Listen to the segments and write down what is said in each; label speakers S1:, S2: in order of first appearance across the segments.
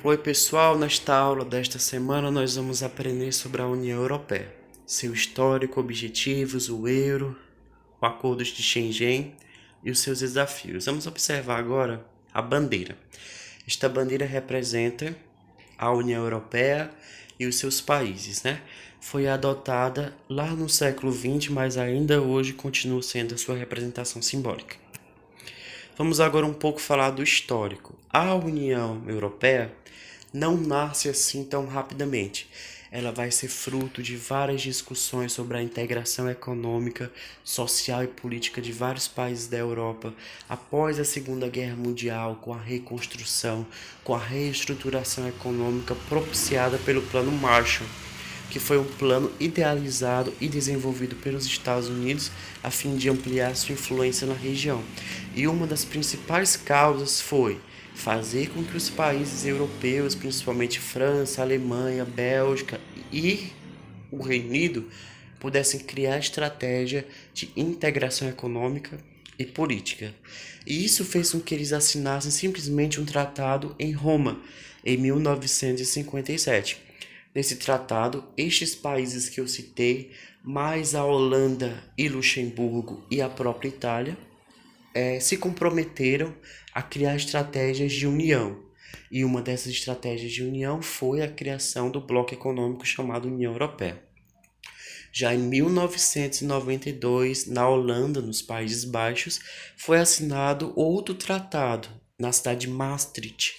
S1: Oi pessoal, nesta aula desta semana nós vamos aprender sobre a União Europeia, seu histórico, objetivos, o euro, o Acordo de Schengen e os seus desafios. Vamos observar agora a bandeira. Esta bandeira representa a União Europeia e os seus países, né? Foi adotada lá no século XX, mas ainda hoje continua sendo a sua representação simbólica. Vamos agora um pouco falar do histórico. A União Europeia não nasce assim tão rapidamente. Ela vai ser fruto de várias discussões sobre a integração econômica, social e política de vários países da Europa após a Segunda Guerra Mundial, com a reconstrução, com a reestruturação econômica propiciada pelo Plano Marshall, que foi um plano idealizado e desenvolvido pelos Estados Unidos a fim de ampliar sua influência na região. E uma das principais causas foi fazer com que os países europeus, principalmente França, Alemanha, Bélgica e o Reino Unido, pudessem criar estratégia de integração econômica e política. E isso fez com que eles assinassem simplesmente um tratado em Roma, em 1957. Nesse tratado, estes países que eu citei, mais a Holanda e Luxemburgo e a própria Itália, se comprometeram a criar estratégias de união. E uma dessas estratégias de união foi a criação do bloco econômico chamado União Europeia. Já em 1992, na Holanda, nos Países Baixos, foi assinado outro tratado na cidade de Maastricht,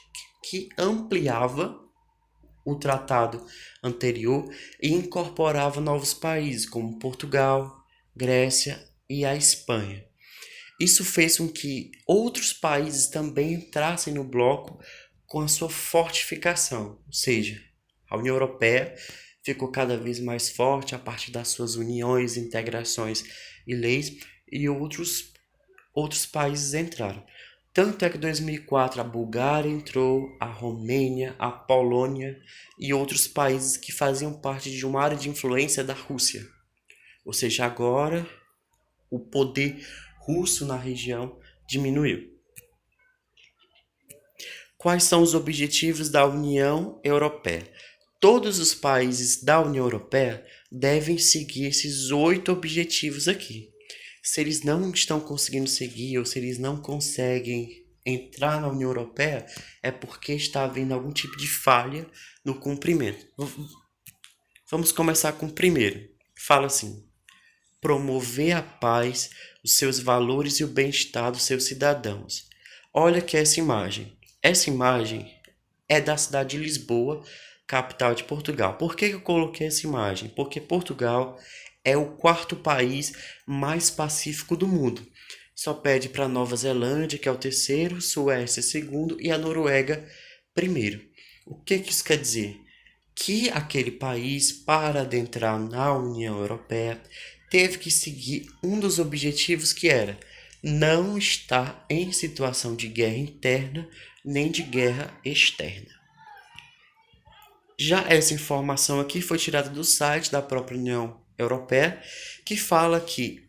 S1: que ampliava o tratado anterior e incorporava novos países como Portugal, Grécia e a Espanha. Isso fez com que outros países também entrassem no bloco com a sua fortificação, ou seja, a União Europeia ficou cada vez mais forte a partir das suas uniões, integrações e leis, e outros países entraram. Tanto é que em 2004 a Bulgária entrou, a Romênia, a Polônia e outros países que faziam parte de uma área de influência da Rússia. Ou seja, agora o poder russo na região diminuiu. Quais são os objetivos da União Europeia? Todos os países da União Europeia devem seguir esses 8 objetivos aqui. Se eles não estão conseguindo seguir ou se eles não conseguem entrar na União Europeia, é porque está havendo algum tipo de falha no cumprimento. Vamos começar com o primeiro. Fala assim: promover a paz, os seus valores e o bem-estar dos seus cidadãos. Olha que essa imagem. Essa imagem é da cidade de Lisboa, capital de Portugal. Por que eu coloquei essa imagem? Porque Portugal é o 4º país mais pacífico do mundo. Só pede para a Nova Zelândia, que é o 3º, Suécia 2º e a Noruega 1º. O que isso quer dizer? Que aquele país, para adentrar na União Europeia, teve que seguir um dos objetivos que era não estar em situação de guerra interna nem de guerra externa. Já essa informação aqui foi tirada do site da própria União Europeia, que fala que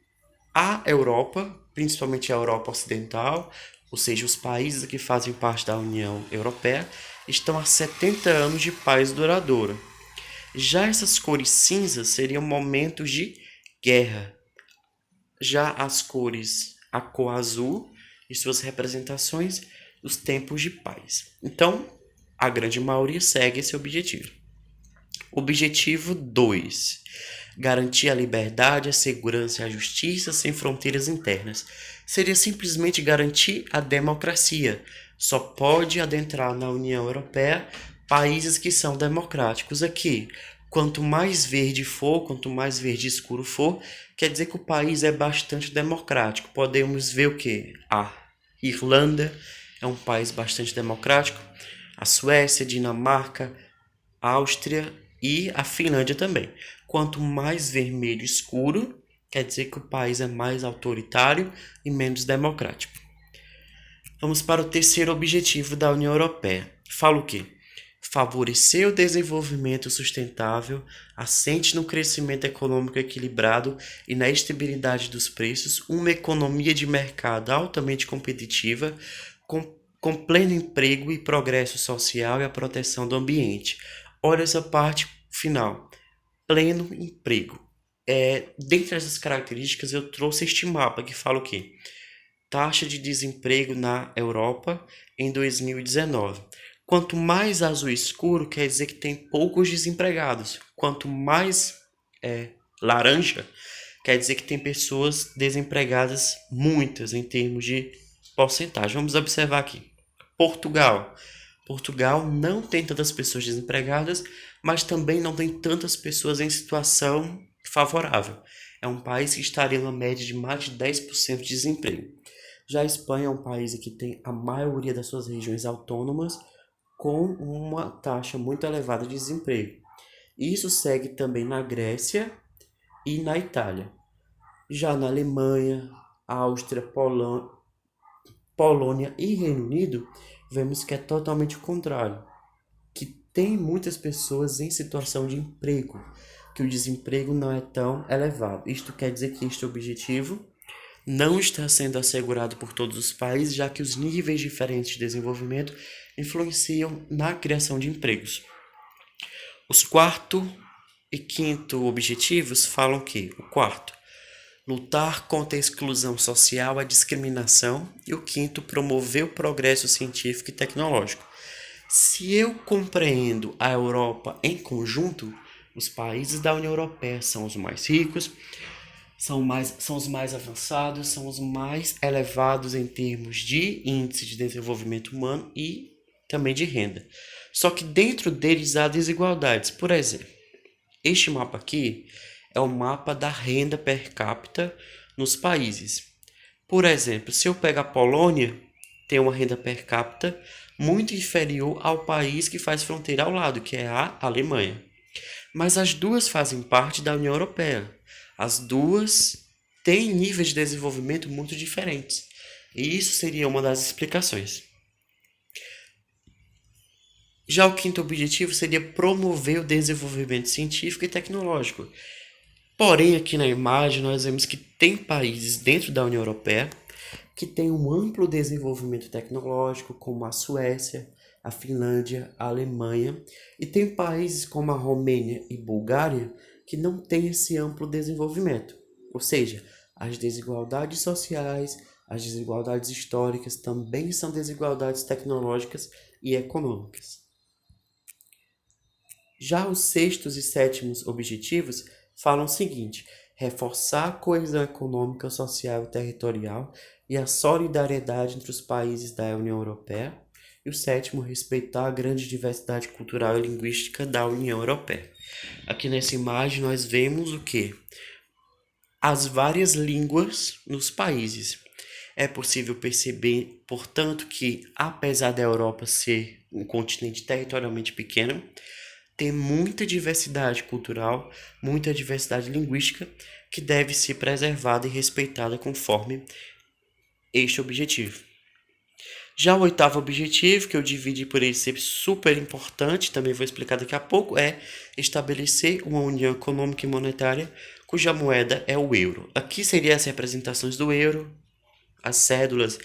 S1: a Europa, principalmente a Europa Ocidental, ou seja, os países que fazem parte da União Europeia, estão há 70 anos de paz duradoura. Já essas cores cinzas seriam momentos de guerra. Já as cores, a cor azul e suas representações, os tempos de paz. Então, a grande maioria segue esse objetivo. Objetivo 2. Garantir a liberdade, a segurança e a justiça sem fronteiras internas. Seria simplesmente garantir a democracia. Só pode adentrar na União Europeia países que são democráticos. Aqui, quanto mais verde for, quanto mais verde escuro for, quer dizer que o país é bastante democrático. Podemos ver o que? A Irlanda é um país bastante democrático. A Suécia, Dinamarca, a Áustria e a Finlândia também. Quanto mais vermelho escuro, quer dizer que o país é mais autoritário e menos democrático. Vamos para o terceiro objetivo da União Europeia. Fala o quê? Favorecer o desenvolvimento sustentável, assente no crescimento econômico equilibrado e na estabilidade dos preços, uma economia de mercado altamente competitiva, com com pleno emprego e progresso social e a proteção do ambiente. Olha essa parte final, pleno emprego. Dentre essas características, eu trouxe este mapa que fala o quê? Taxa de desemprego na Europa em 2019. Quanto mais azul escuro, quer dizer que tem poucos desempregados. Quanto mais laranja, quer dizer que tem pessoas desempregadas, muitas em termos de porcentagem. Vamos observar aqui. Portugal. Portugal não tem tantas pessoas desempregadas, mas também não tem tantas pessoas em situação favorável. É um país que estaria na média de mais de 10% de desemprego. Já a Espanha é um país que tem a maioria das suas regiões autônomas com uma taxa muito elevada de desemprego. Isso segue também na Grécia e na Itália. Já na Alemanha, Áustria, Polônia e Reino Unido, vemos que é totalmente o contrário, que tem muitas pessoas em situação de emprego, que o desemprego não é tão elevado. Isto quer dizer que este objetivo não está sendo assegurado por todos os países, já que os níveis diferentes de desenvolvimento influenciam na criação de empregos. Os quarto e quinto objetivos falam que o quarto, lutar contra a exclusão social, a discriminação, e o quinto, promover o progresso científico e tecnológico. Se eu compreendo a Europa em conjunto, os países da União Europeia são os mais ricos, são os mais avançados, são os mais elevados em termos de índice de desenvolvimento humano e também de renda. Só que dentro deles há desigualdades. Por exemplo, este mapa aqui é o mapa da renda per capita nos países. Por exemplo, se eu pegar a Polônia, tem uma renda per capita muito inferior ao país que faz fronteira ao lado, que é a Alemanha. Mas as duas fazem parte da União Europeia. As duas têm níveis de desenvolvimento muito diferentes. E isso seria uma das explicações. Já o quinto objetivo seria promover o desenvolvimento científico e tecnológico. Porém, aqui na imagem nós vemos que tem países dentro da União Europeia que têm um amplo desenvolvimento tecnológico, como a Suécia, a Finlândia, a Alemanha, e tem países como a Romênia e Bulgária que não têm esse amplo desenvolvimento. Ou seja, as desigualdades sociais, as desigualdades históricas também são desigualdades tecnológicas e econômicas. Já os sextos e sétimos objetivos falam o seguinte: reforçar a coesão econômica, social e territorial e a solidariedade entre os países da União Europeia. E o sétimo, respeitar a grande diversidade cultural e linguística da União Europeia. Aqui nessa imagem nós vemos o que? As várias línguas nos países. É possível perceber, portanto, que apesar da Europa ser um continente territorialmente pequeno, tem muita diversidade cultural, muita diversidade linguística que deve ser preservada e respeitada conforme este objetivo. Já o oitavo objetivo, que eu dividi por ele ser super importante, também vou explicar daqui a pouco, é estabelecer uma união econômica e monetária cuja moeda é o euro. Aqui seriam as representações do euro, as cédulas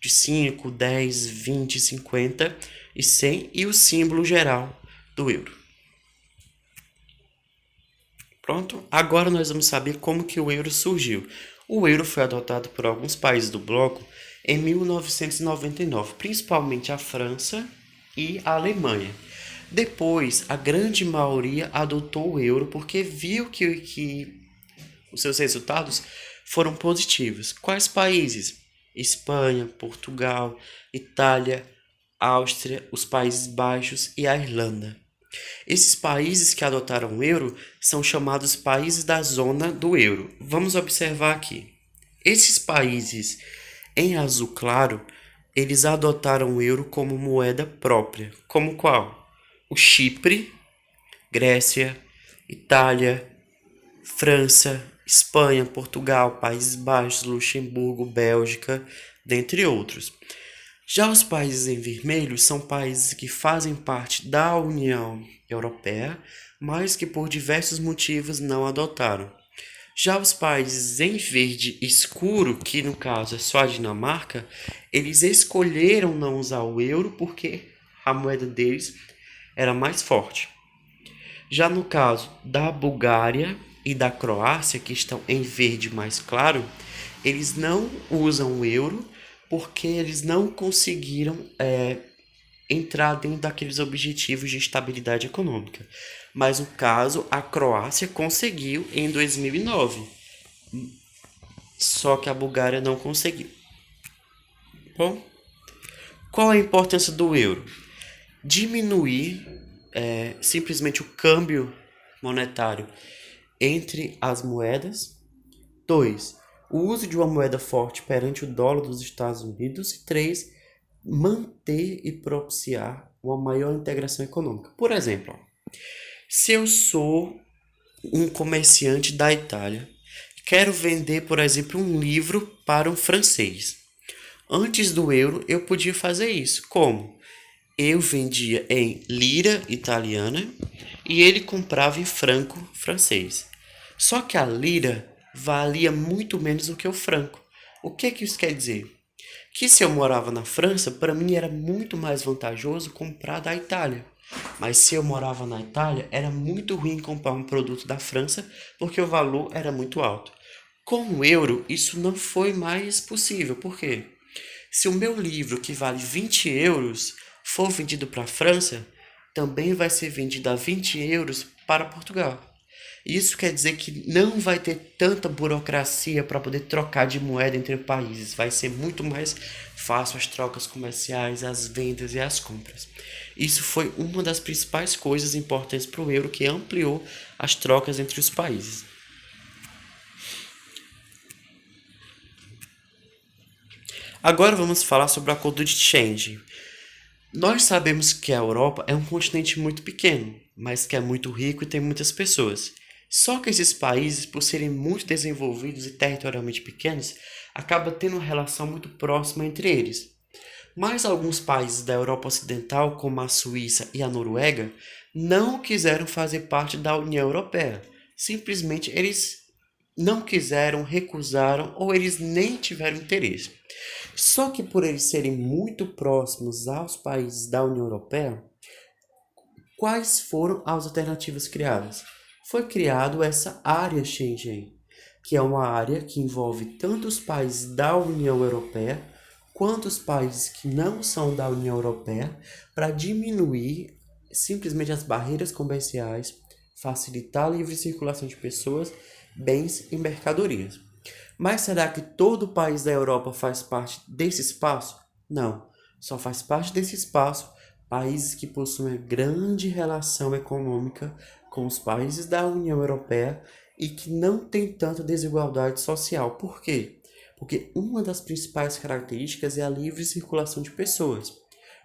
S1: de 5, 10, 20, 50 e 100 e o símbolo geral do euro. Pronto, agora nós vamos saber como que o euro surgiu. O euro foi adotado por alguns países do bloco em 1999, principalmente a França e a Alemanha. Depois, a grande maioria adotou o euro porque viu que os seus resultados foram positivos. Quais países? Espanha, Portugal, Itália, Áustria, os Países Baixos e a Irlanda. Esses países que adotaram o euro são chamados países da zona do euro. Vamos observar aqui. Esses países em azul claro, eles adotaram o euro como moeda própria. Como qual? O Chipre, Grécia, Itália, França, Espanha, Portugal, Países Baixos, Luxemburgo, Bélgica, dentre outros. Já os países em vermelho são países que fazem parte da União Europeia, mas que por diversos motivos não adotaram. Já os países em verde escuro, que no caso é só a Dinamarca, eles escolheram não usar o euro porque a moeda deles era mais forte. Já no caso da Bulgária e da Croácia, que estão em verde mais claro, eles não usam o euro porque eles não conseguiram entrar dentro daqueles objetivos de estabilidade econômica. Mas no caso, a Croácia conseguiu em 2009, só que a Bulgária não conseguiu. Bom, qual a importância do euro? Diminuir simplesmente o câmbio monetário entre as moedas. 2. O uso de uma moeda forte perante o dólar dos Estados Unidos. E 3. Manter e propiciar uma maior integração econômica. Por exemplo, se eu sou um comerciante da Itália, quero vender, por exemplo, um livro para um francês. Antes do euro, eu podia fazer isso. Como? Eu vendia em lira italiana e ele comprava em franco francês. Só que a lira valia muito menos do que o franco. O que isso quer dizer? Que se eu morava na França, para mim era muito mais vantajoso comprar da Itália. Mas se eu morava na Itália, era muito ruim comprar um produto da França porque o valor era muito alto. Com o euro, isso não foi mais possível. Por quê? Se o meu livro, que vale 20 euros, for vendido para a França, também vai ser vendido a 20 euros para Portugal. Isso quer dizer que não vai ter tanta burocracia para poder trocar de moeda entre países. Vai ser muito mais fácil as trocas comerciais, as vendas e as compras. Isso foi uma das principais coisas importantes para o euro, que ampliou as trocas entre os países. Agora vamos falar sobre o Acordo de Schengen. Nós sabemos que a Europa é um continente muito pequeno, mas que é muito rico e tem muitas pessoas. Só que esses países, por serem muito desenvolvidos e territorialmente pequenos, acabam tendo uma relação muito próxima entre eles. Mas alguns países da Europa Ocidental, como a Suíça e a Noruega, não quiseram fazer parte da União Europeia. Simplesmente eles não quiseram, recusaram ou eles nem tiveram interesse. Só que por eles serem muito próximos aos países da União Europeia, quais foram as alternativas criadas? Foi criado essa área Schengen, que é uma área que envolve tanto os países da União Europeia quanto os países que não são da União Europeia, para diminuir simplesmente as barreiras comerciais, facilitar a livre circulação de pessoas, bens e mercadorias. Mas será que todo país da Europa faz parte desse espaço? Não, só faz parte desse espaço países que possuem grande relação econômica com os países da União Europeia e que não tem tanta desigualdade social. Por quê? Porque uma das principais características é a livre circulação de pessoas.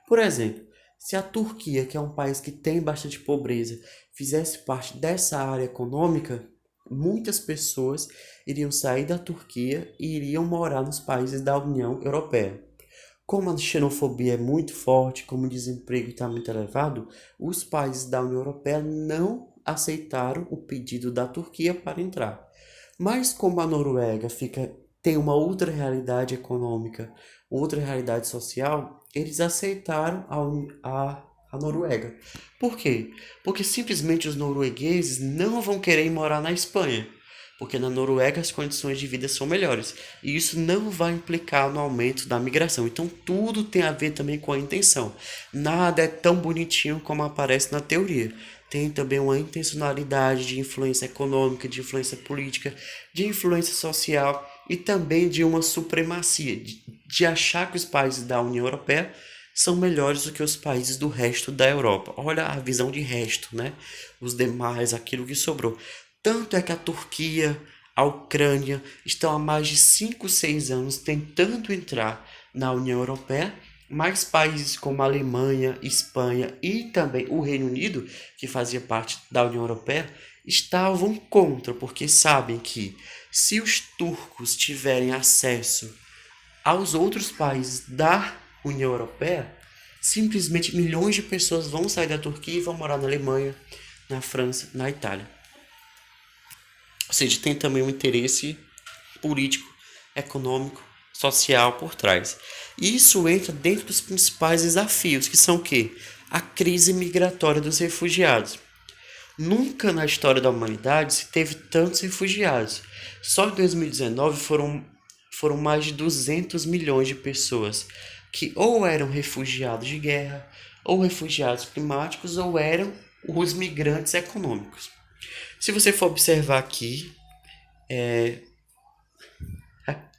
S1: Por exemplo, se a Turquia, que é um país que tem bastante pobreza, fizesse parte dessa área econômica, muitas pessoas iriam sair da Turquia e iriam morar nos países da União Europeia. Como a xenofobia é muito forte, como o desemprego está muito elevado, os países da União Europeia não aceitaram o pedido da Turquia para entrar. Mas como a Noruega tem uma outra realidade econômica, outra realidade social, eles aceitaram a Noruega. Por quê? Porque simplesmente os noruegueses não vão querer morar na Espanha, porque na Noruega as condições de vida são melhores. E isso não vai implicar no aumento da migração. Então tudo tem a ver também com a intenção. Nada é tão bonitinho como aparece na teoria. Tem também uma intencionalidade de influência econômica, de influência política, de influência social e também de uma supremacia, de achar que os países da União Europeia são melhores do que os países do resto da Europa. Olha a visão de resto, né? Os demais, aquilo que sobrou. Tanto é que a Turquia, a Ucrânia estão há mais de 5, 6 anos tentando entrar na União Europeia, mas países como a Alemanha, Espanha e também o Reino Unido, que fazia parte da União Europeia, estavam contra, porque sabem que se os turcos tiverem acesso aos outros países da União Europeia, simplesmente milhões de pessoas vão sair da Turquia e vão morar na Alemanha, na França, na Itália. Ou seja, tem também um interesse político, econômico, social por trás. E isso entra dentro dos principais desafios, que são o quê? A crise migratória dos refugiados. Nunca na história da humanidade se teve tantos refugiados. Só em 2019 foram mais de 200 milhões de pessoas que ou eram refugiados de guerra, ou refugiados climáticos, ou eram os migrantes econômicos. Se você for observar aqui,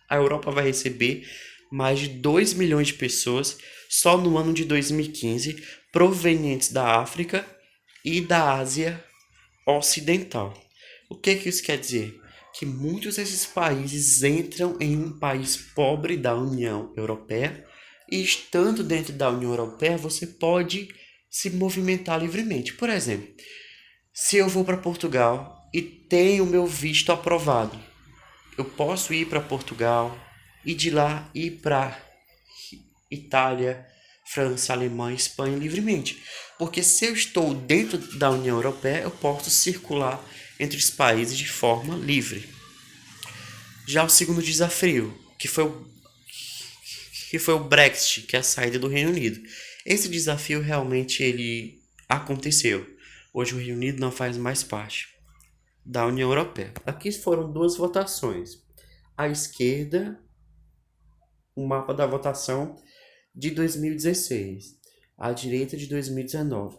S1: a Europa vai receber mais de 2 milhões de pessoas só no ano de 2015, provenientes da África e da Ásia Ocidental. O que isso quer dizer? Que muitos desses países entram em um país pobre da União Europeia e, estando dentro da União Europeia, você pode se movimentar livremente. Por exemplo, se eu vou para Portugal e tenho o meu visto aprovado, eu posso ir para Portugal e de lá ir para Itália, França, Alemanha, Espanha livremente. Porque se eu estou dentro da União Europeia, eu posso circular entre os países de forma livre. Já o segundo desafio, que foi o Brexit, que é a saída do Reino Unido. Esse desafio realmente ele aconteceu. Hoje o Reino Unido não faz mais parte da União Europeia. Aqui foram duas votações. À esquerda, o mapa da votação de 2016, à direita de 2019.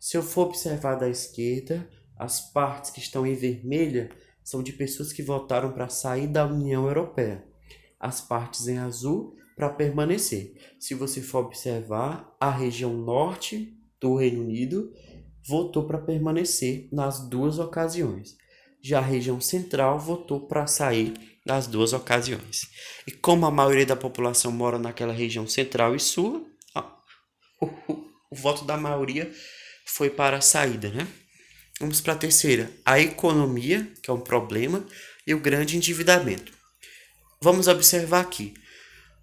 S1: Se eu for observar da esquerda, as partes que estão em vermelha são de pessoas que votaram para sair da União Europeia. As partes em azul para permanecer. Se você for observar, a região norte do Reino Unido votou para permanecer nas duas ocasiões. Já a região central votou para sair nas duas ocasiões. E como a maioria da população mora naquela região central e sul, o voto da maioria foi para a saída, né? Vamos para a terceira, a economia, que é um problema, e o grande endividamento. Vamos observar aqui.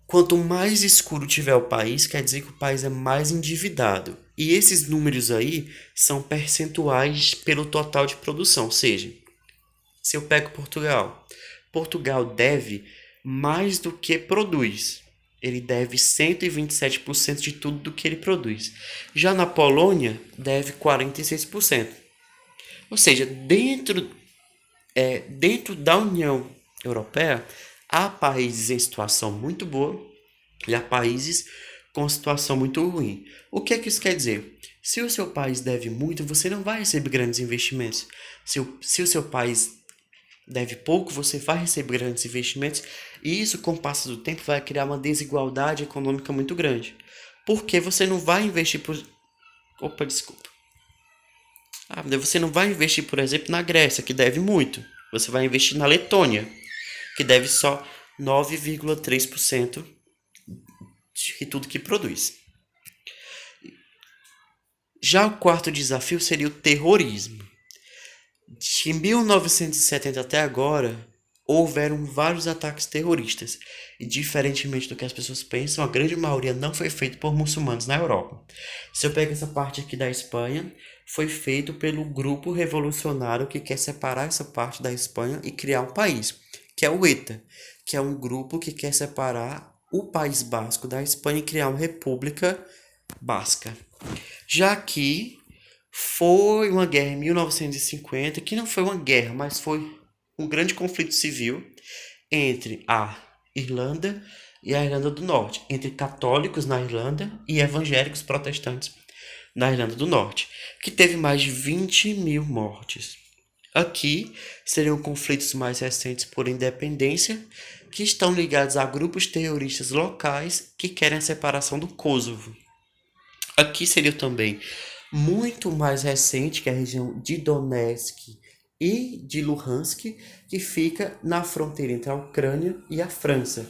S1: Quanto mais escuro tiver o país, quer dizer que o país é mais endividado. E esses números aí são percentuais pelo total de produção. Ou seja, se eu pego Portugal deve mais do que produz. Ele deve 127% de tudo do que ele produz. Já na Polônia, deve 46%. Ou seja, dentro da União Europeia, há países em situação muito boa e há países com situação muito ruim. O que é que isso quer dizer? Se o seu país deve muito, você não vai receber grandes investimentos. Se o seu país deve pouco, você vai receber grandes investimentos e isso, com o passo do tempo, vai criar uma desigualdade econômica muito grande. Porque você não vai investir por... Opa, desculpa. Você não vai investir, por exemplo, na Grécia, que deve muito. Você vai investir na Letônia, que deve só 9,3% de tudo que produz. Já o quarto desafio seria o terrorismo. De 1970 até agora, houveram vários ataques terroristas. E, diferentemente do que as pessoas pensam, a grande maioria não foi feito por muçulmanos na Europa. Se eu pego essa parte aqui da Espanha, foi feito pelo grupo revolucionário que quer separar essa parte da Espanha e criar um país, que é o ETA, que é um grupo que quer separar o País Basco da Espanha e criar uma república basca. Já aqui foi uma guerra em 1950, que não foi uma guerra, mas foi um grande conflito civil entre a Irlanda e a Irlanda do Norte, entre católicos na Irlanda e evangélicos protestantes na Irlanda do Norte, que teve mais de 20 mil mortes. Aqui seriam conflitos mais recentes por independência, que estão ligados a grupos terroristas locais que querem a separação do Kosovo. Aqui seria também muito mais recente, que é a região de Donetsk e de Luhansk, que fica na fronteira entre a Ucrânia e a França.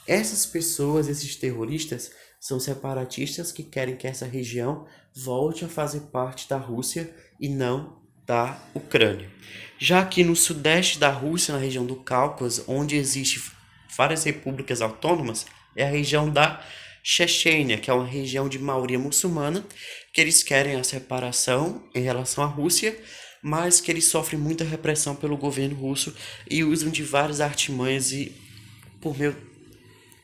S1: Essas pessoas, esses terroristas, são separatistas que querem que essa região volte a fazer parte da Rússia e não da Ucrânia. Já aqui no sudeste da Rússia, na região do Cáucaso, onde existem várias repúblicas autônomas, é a região da Chechênia, que é uma região de maioria muçulmana, que eles querem a separação em relação à Rússia, mas que eles sofrem muita repressão pelo governo russo e usam de várias artimanhas e por meio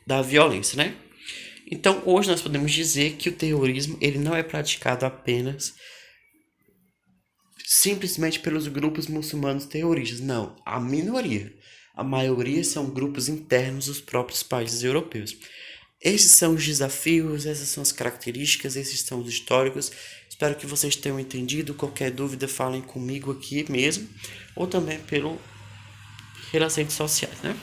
S1: da violência, né? Então, hoje nós podemos dizer que o terrorismo ele não é praticado apenas simplesmente pelos grupos muçulmanos terroristas. Não, a minoria. A maioria são grupos internos dos próprios países europeus. Esses são os desafios, essas são as características, esses são os históricos. Espero que vocês tenham entendido. Qualquer dúvida, falem comigo aqui mesmo, ou também pelas redes sociais, né?